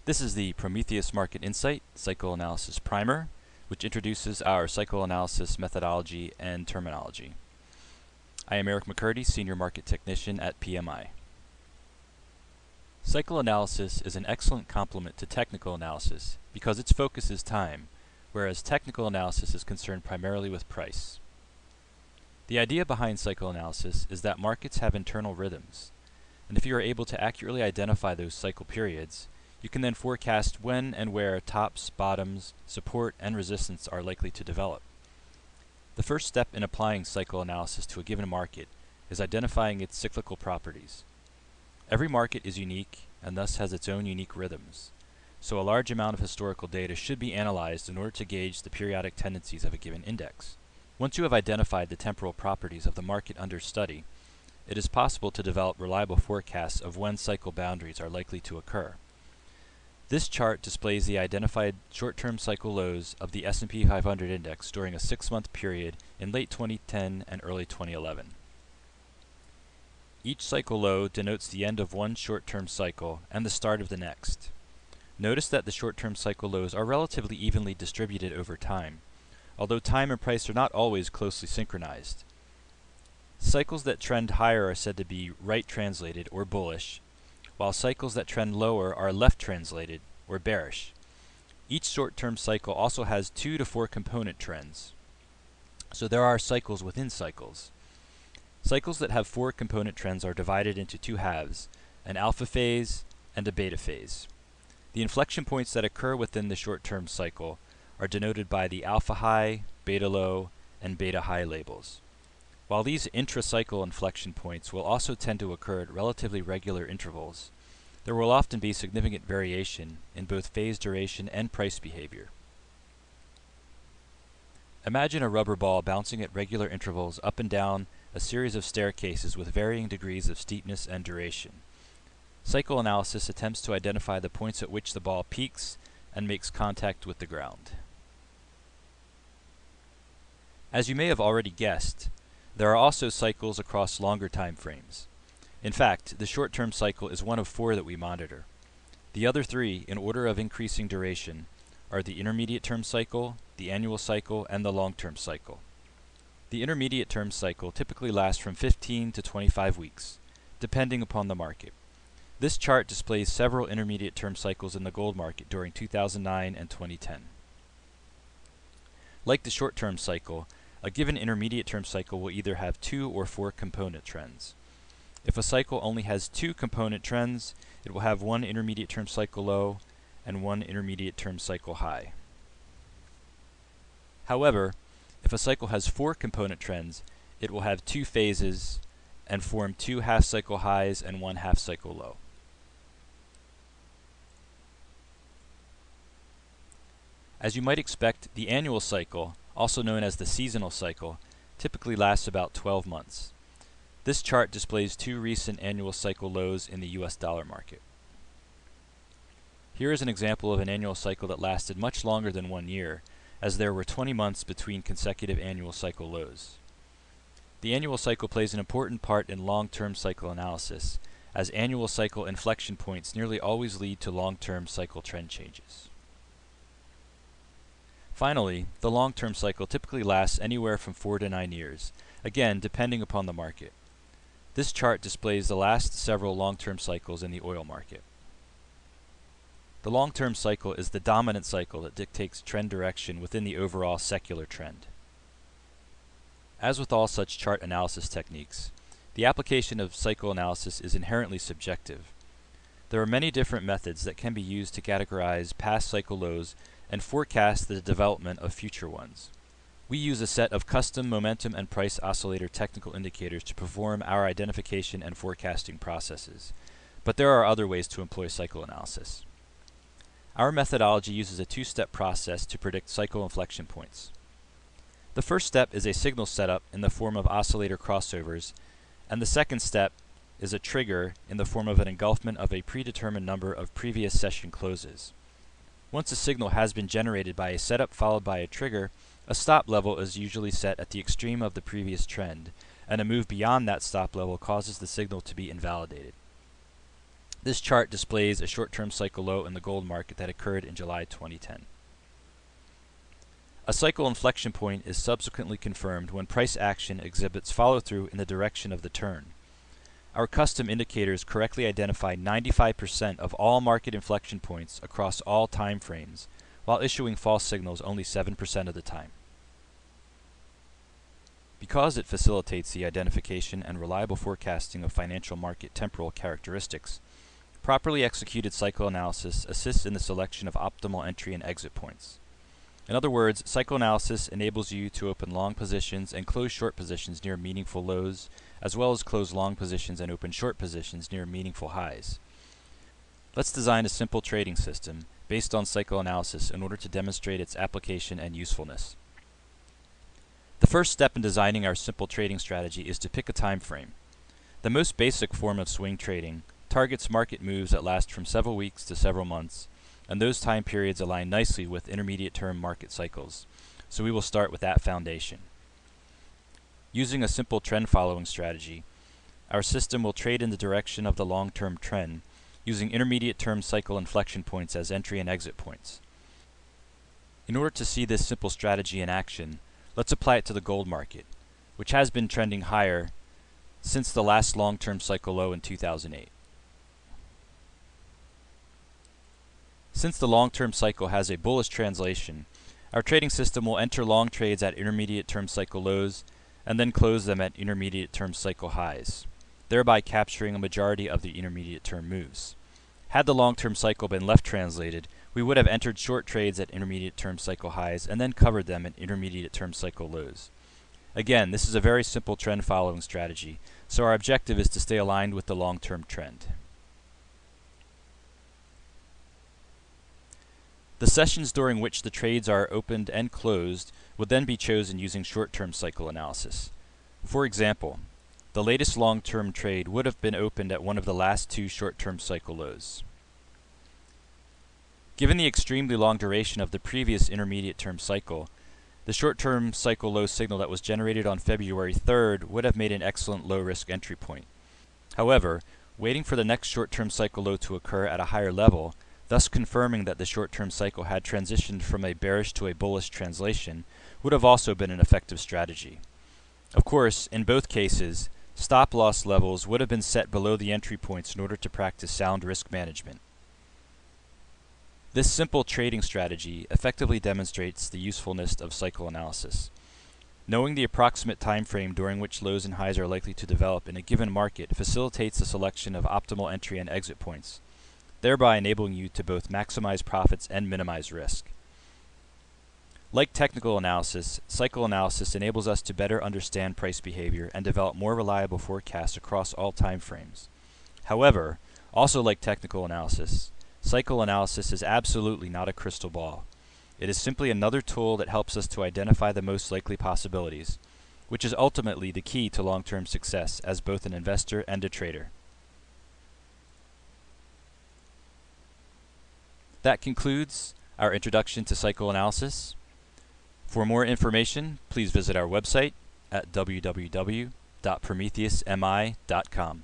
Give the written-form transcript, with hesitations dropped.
This is the Prometheus Market Insight Psychoanalysis Primer, which introduces our psychoanalysis methodology and terminology. I am Eric McCurdy, Senior Market Technician at PMI. Psychoanalysis is an excellent complement to technical analysis because its focus is time, whereas technical analysis is concerned primarily with price. The idea behind psychoanalysis is that markets have internal rhythms, and if you are able to accurately identify those cycle periods, you can then forecast when and where tops, bottoms, support, and resistance are likely to develop. The first step in applying psychoanalysis to a given market is identifying its cyclical properties. Every market is unique and thus has its own unique rhythms, so a large amount of historical data should be analyzed in order to gauge the periodic tendencies of a given index. Once you have identified the temporal properties of the market under study, it is possible to develop reliable forecasts of when cycle boundaries are likely to occur. This chart displays the identified short-term cycle lows of the S&P 500 index during a 6-month period in late 2010 and early 2011. Each cycle low denotes the end of one short-term cycle and the start of the next. Notice that the short-term cycle lows are relatively evenly distributed over time, although time and price are not always closely synchronized. Cycles that trend higher are said to be right-translated or bullish, while cycles that trend lower are left-translated or bearish. Each short-term cycle also has 2 to 4 component trends, so there are cycles within cycles. Cycles that have 4 component trends are divided into 2 halves, an alpha phase and a beta phase. The inflection points that occur within the short-term cycle are denoted by the alpha high, beta low, and beta high labels. While these intra-cycle inflection points will also tend to occur at relatively regular intervals, there will often be significant variation in both phase duration and price behavior. Imagine a rubber ball bouncing at regular intervals up and down a series of staircases with varying degrees of steepness and duration. Psychoanalysis attempts to identify the points at which the ball peaks and makes contact with the ground. As you may have already guessed, there are also cycles across longer time frames. In fact, the short-term cycle is one of 4 that we monitor. The other 3, in order of increasing duration, are the intermediate-term cycle, the annual cycle, and the long-term cycle. The intermediate-term cycle typically lasts from 15 to 25 weeks, depending upon the market. This chart displays several intermediate-term cycles in the gold market during 2009 and 2010. Like the short-term cycle, a given intermediate-term cycle will either have 2 or 4 component trends. If a cycle only has 2 component trends, it will have 1 intermediate-term cycle low and 1 intermediate-term cycle high. However, if a cycle has 4 component trends, it will have 2 phases and form 2 half-cycle highs and 1 half-cycle low. As you might expect, the annual cycle, also known as the seasonal cycle, typically lasts about 12 months. This chart displays 2 recent annual cycle lows in the US dollar market. Here is an example of an annual cycle that lasted much longer than 1 year, as there were 20 months between consecutive annual cycle lows. The annual cycle plays an important part in long-term cycle analysis, as annual cycle inflection points nearly always lead to long-term cycle trend changes. Finally, the long-term cycle typically lasts anywhere from 4 to 9 years, again depending upon the market. This chart displays the last several long-term cycles in the oil market. The long-term cycle is the dominant cycle that dictates trend direction within the overall secular trend. As with all such chart analysis techniques, the application of psychoanalysis is inherently subjective. There are many different methods that can be used to categorize past cycle lows and forecast the development of future ones. We use a set of custom momentum and price oscillator technical indicators to perform our identification and forecasting processes, but there are other ways to employ psychoanalysis. Our methodology uses a 2-step process to predict cycle inflection points. The first step is a signal setup in the form of oscillator crossovers, and the second step is a trigger in the form of an engulfment of a predetermined number of previous session closes. Once a signal has been generated by a setup followed by a trigger, a stop level is usually set at the extreme of the previous trend, and a move beyond that stop level causes the signal to be invalidated. This chart displays a short-term cycle low in the gold market that occurred in July 2010. A cycle inflection point is subsequently confirmed when price action exhibits follow-through in the direction of the turn. Our custom indicators correctly identify 95% of all market inflection points across all time frames, while issuing false signals only 7% of the time. Because it facilitates the identification and reliable forecasting of financial market temporal characteristics, properly executed cycle analysis assists in the selection of optimal entry and exit points. In other words, cycle analysis enables you to open long positions and close short positions near meaningful lows, as well as close long positions and open short positions near meaningful highs. Let's design a simple trading system based on cycle analysis in order to demonstrate its application and usefulness. The first step in designing our simple trading strategy is to pick a time frame. The most basic form of swing trading targets market moves that last from several weeks to several months, and those time periods align nicely with intermediate-term market cycles, so we will start with that foundation. Using a simple trend-following strategy, our system will trade in the direction of the long-term trend, using intermediate-term cycle inflection points as entry and exit points. In order to see this simple strategy in action, let's apply it to the gold market, which has been trending higher since the last long-term cycle low in 2008. Since the long-term cycle has a bullish translation, our trading system will enter long trades at intermediate-term cycle lows and then close them at intermediate-term cycle highs, thereby capturing a majority of the intermediate-term moves. Had the long-term cycle been left translated, we would have entered short trades at intermediate-term cycle highs and then covered them at intermediate-term cycle lows. Again, this is a very simple trend-following strategy, so our objective is to stay aligned with the long-term trend. The sessions during which the trades are opened and closed would then be chosen using short-term cycle analysis. For example, the latest long-term trade would have been opened at one of the last two short-term cycle lows. Given the extremely long duration of the previous intermediate-term cycle, the short-term cycle low signal that was generated on February 3rd would have made an excellent low-risk entry point. However, waiting for the next short-term cycle low to occur at a higher level, thus confirming that the short-term cycle had transitioned from a bearish to a bullish translation, would have also been an effective strategy. Of course, in both cases, stop-loss levels would have been set below the entry points in order to practice sound risk management. This simple trading strategy effectively demonstrates the usefulness of cycle analysis. Knowing the approximate time frame during which lows and highs are likely to develop in a given market facilitates the selection of optimal entry and exit points, thereby enabling you to both maximize profits and minimize risk. Like technical analysis, cycle analysis enables us to better understand price behavior and develop more reliable forecasts across all time frames. However, also like technical analysis, cycle analysis is absolutely not a crystal ball. It is simply another tool that helps us to identify the most likely possibilities, which is ultimately the key to long-term success as both an investor and a trader. That concludes our introduction to cycle analysis. For more information, please visit our website at www.prometheusmi.com.